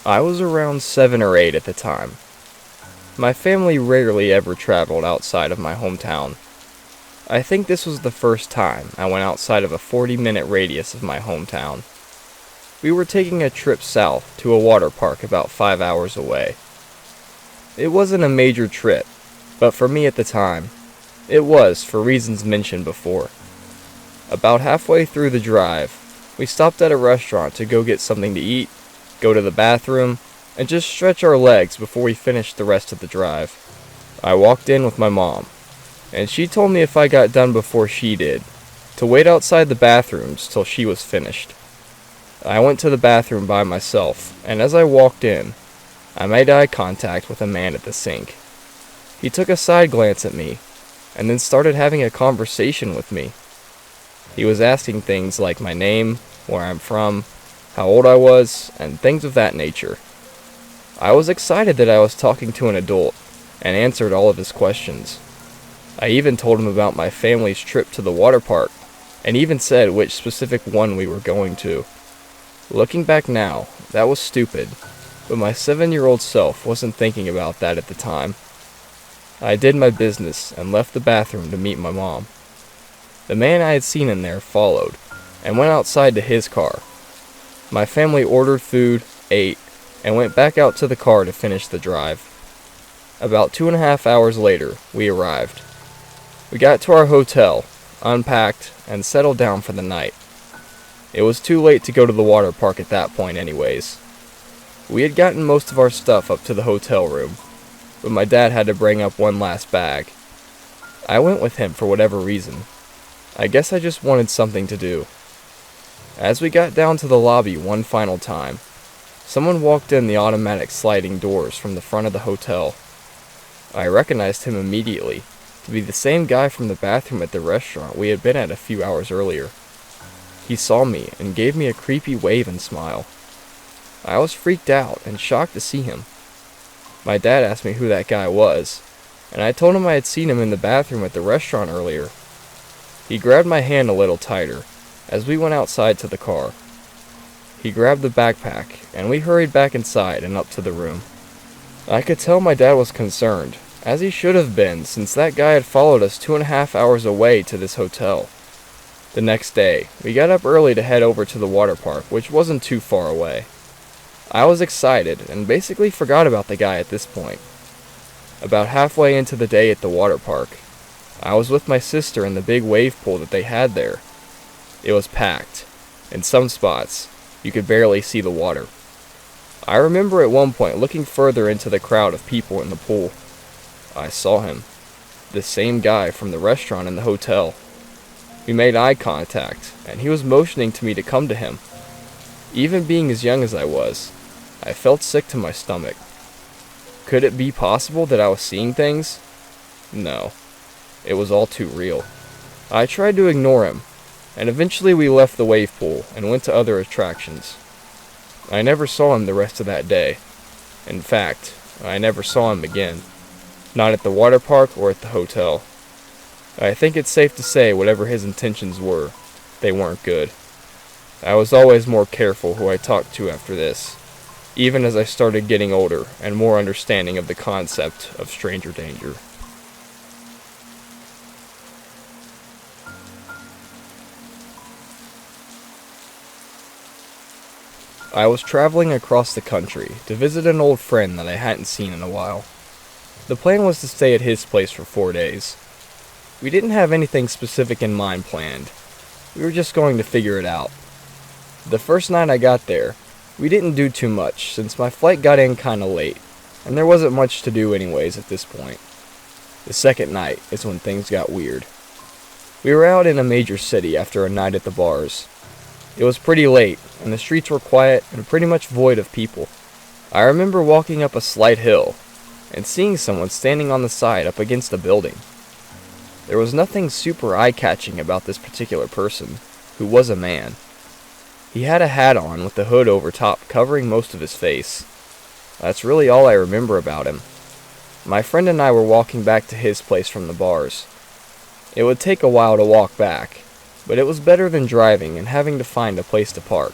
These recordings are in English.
I was around 7 or 8 at the time. My family rarely ever traveled outside of my hometown. I think this was the first time I went outside of a 40-minute radius of my hometown. We were taking a trip south to a water park about 5 hours away. It wasn't a major trip, but for me at the time, it was for reasons mentioned before. About halfway through the drive, we stopped at a restaurant to go get something to eat, go to the bathroom, and just stretch our legs before we finished the rest of the drive. I walked in with my mom, and she told me if I got done before she did, to wait outside the bathrooms till she was finished. I went to the bathroom by myself, and as I walked in, I made eye contact with a man at the sink. He took a side glance at me, and then started having a conversation with me. He was asking things like my name, where I'm from, how old I was, and things of that nature. I was excited that I was talking to an adult, and answered all of his questions. I even told him about my family's trip to the water park, and even said which specific one we were going to. Looking back now, that was stupid, but my 7-year-old self wasn't thinking about that at the time. I did my business and left the bathroom to meet my mom. The man I had seen in there followed, and went outside to his car. My family ordered food, ate, and went back out to the car to finish the drive. About 2.5 hours later, we arrived. We got to our hotel, unpacked, and settled down for the night. It was too late to go to the water park at that point anyways. We had gotten most of our stuff up to the hotel room, but my dad had to bring up one last bag. I went with him for whatever reason. I guess I just wanted something to do. As we got down to the lobby one final time, someone walked in the automatic sliding doors from the front of the hotel. I recognized him immediately to be the same guy from the bathroom at the restaurant we had been at a few hours earlier. He saw me and gave me a creepy wave and smile. I was freaked out and shocked to see him. My dad asked me who that guy was, and I told him I had seen him in the bathroom at the restaurant earlier. He grabbed my hand a little tighter as we went outside to the car. He grabbed the backpack, and we hurried back inside and up to the room. I could tell my dad was concerned, as he should have been since that guy had followed us 2.5 hours away to this hotel. The next day, we got up early to head over to the water park, which wasn't too far away. I was excited and basically forgot about the guy at this point. About halfway into the day at the water park, I was with my sister in the big wave pool that they had there. It was packed. In some spots, you could barely see the water. I remember at one point looking further into the crowd of people in the pool. I saw him. The same guy from the restaurant and the hotel. We made eye contact, and he was motioning to me to come to him. Even being as young as I was, I felt sick to my stomach. Could it be possible that I was seeing things? No. It was all too real. I tried to ignore him, and eventually we left the wave pool and went to other attractions. I never saw him the rest of that day. In fact, I never saw him again. Not at the water park or at the hotel. I think it's safe to say whatever his intentions were, they weren't good. I was always more careful who I talked to after this, even as I started getting older and more understanding of the concept of stranger danger. I was traveling across the country to visit an old friend that I hadn't seen in a while. The plan was to stay at his place for 4 days. We didn't have anything specific in mind planned. We were just going to figure it out. The first night I got there, we didn't do too much since my flight got in kinda late, and there wasn't much to do anyways at this point. The second night is when things got weird. We were out in a major city after a night at the bars. It was pretty late, and the streets were quiet and pretty much void of people. I remember walking up a slight hill, and seeing someone standing on the side up against a building. There was nothing super eye-catching about this particular person, who was a man. He had a hat on with the hood over top covering most of his face. That's really all I remember about him. My friend and I were walking back to his place from the bars. It would take a while to walk back, but it was better than driving and having to find a place to park.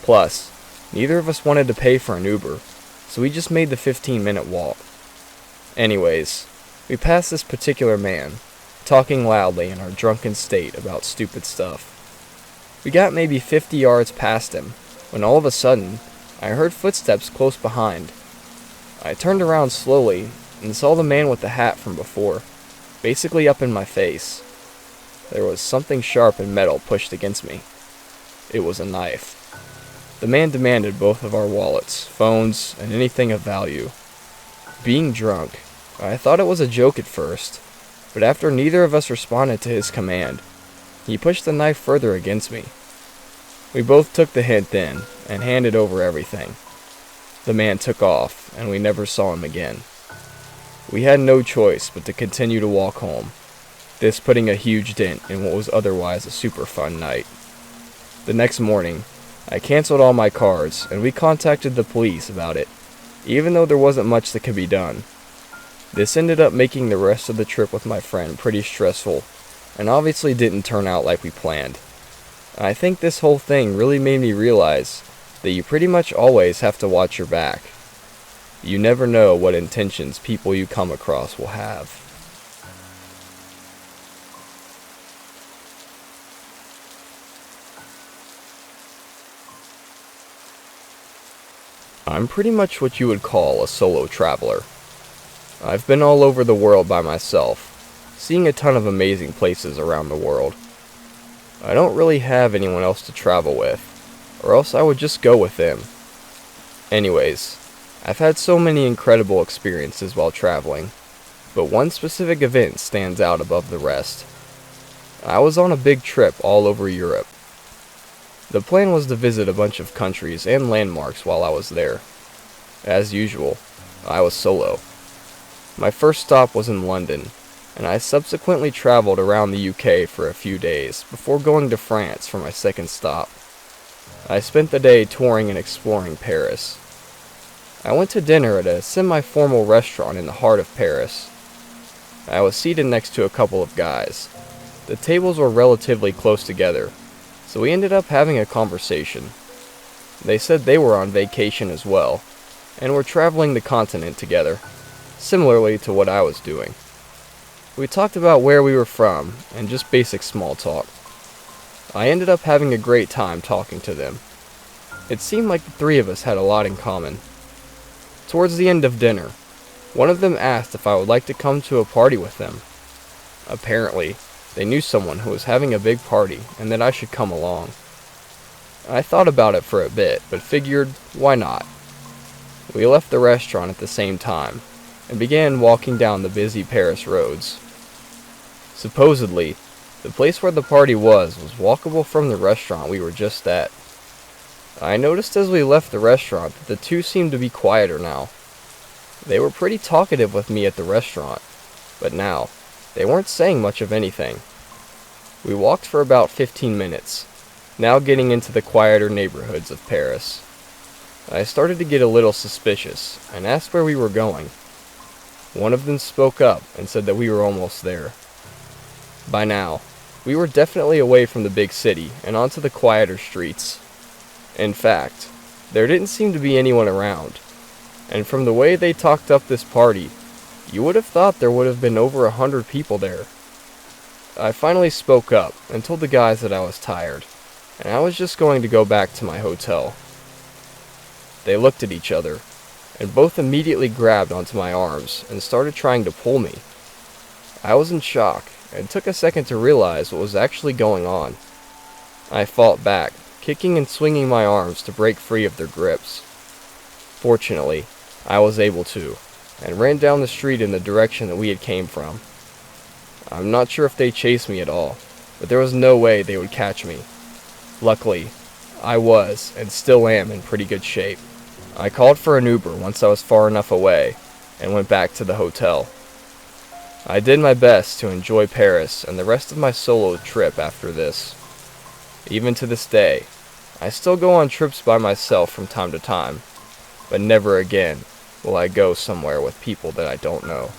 Plus, Neither of us wanted to pay for an Uber, so we just made the 15-minute walk. Anyways, we passed this particular man, talking loudly in our drunken state about stupid stuff. We got maybe 50 yards past him, when all of a sudden, I heard footsteps close behind. I turned around slowly and saw the man with the hat from before, basically up in my face. There was something sharp and metal pushed against me. It was a knife. The man demanded both of our wallets, phones, and anything of value. Being drunk, I thought it was a joke at first, but after neither of us responded to his command, he pushed the knife further against me. We both took the hint then, and handed over everything. The man took off, and we never saw him again. We had no choice but to continue to walk home, this putting a huge dent in what was otherwise a super fun night. The next morning, I canceled all my cards, and we contacted the police about it, even though there wasn't much that could be done. This ended up making the rest of the trip with my friend pretty stressful, and obviously didn't turn out like we planned. I think this whole thing really made me realize that you pretty much always have to watch your back. You never know what intentions people you come across will have. I'm pretty much what you would call a solo traveler. I've been all over the world by myself, seeing a ton of amazing places around the world. I don't really have anyone else to travel with, or else I would just go with them. Anyways, I've had so many incredible experiences while traveling, but one specific event stands out above the rest. I was on a big trip all over Europe. The plan was to visit a bunch of countries and landmarks while I was there. As usual, I was solo. My first stop was in London, and I subsequently traveled around the UK for a few days before going to France for my second stop. I spent the day touring and exploring Paris. I went to dinner at a semi-formal restaurant in the heart of Paris. I was seated next to a couple of guys. The tables were relatively close together, so we ended up having a conversation. They said they were on vacation as well, and were traveling the continent together, similarly to what I was doing. We talked about where we were from, and just basic small talk. I ended up having a great time talking to them. It seemed like the three of us had a lot in common. Towards the end of dinner, one of them asked if I would like to come to a party with them. Apparently, they knew someone who was having a big party and that I should come along. I thought about it for a bit, but figured, why not? We left the restaurant at the same time, and began walking down the busy Paris roads. Supposedly, the place where the party was walkable from the restaurant we were just at. I noticed as we left the restaurant that the two seemed to be quieter now. They were pretty talkative with me at the restaurant, but now, they weren't saying much of anything. We walked for about 15 minutes, now getting into the quieter neighborhoods of Paris. I started to get a little suspicious, and asked where we were going. One of them spoke up and said that we were almost there. By now, we were definitely away from the big city and onto the quieter streets. In fact, there didn't seem to be anyone around, and from the way they talked up this party, you would have thought there would have been over 100 people there. I finally spoke up and told the guys that I was tired, and I was just going to go back to my hotel. They looked at each other, and both immediately grabbed onto my arms and started trying to pull me. I was in shock, and took a second to realize what was actually going on. I fought back, kicking and swinging my arms to break free of their grips. Fortunately, I was able to, and ran down the street in the direction that we had came from. I'm not sure if they chased me at all, but there was no way they would catch me. Luckily, I was, and still am, in pretty good shape. I called for an Uber once I was far enough away, and went back to the hotel. I did my best to enjoy Paris and the rest of my solo trip after this. Even to this day, I still go on trips by myself from time to time, but never again will I go somewhere with people that I don't know.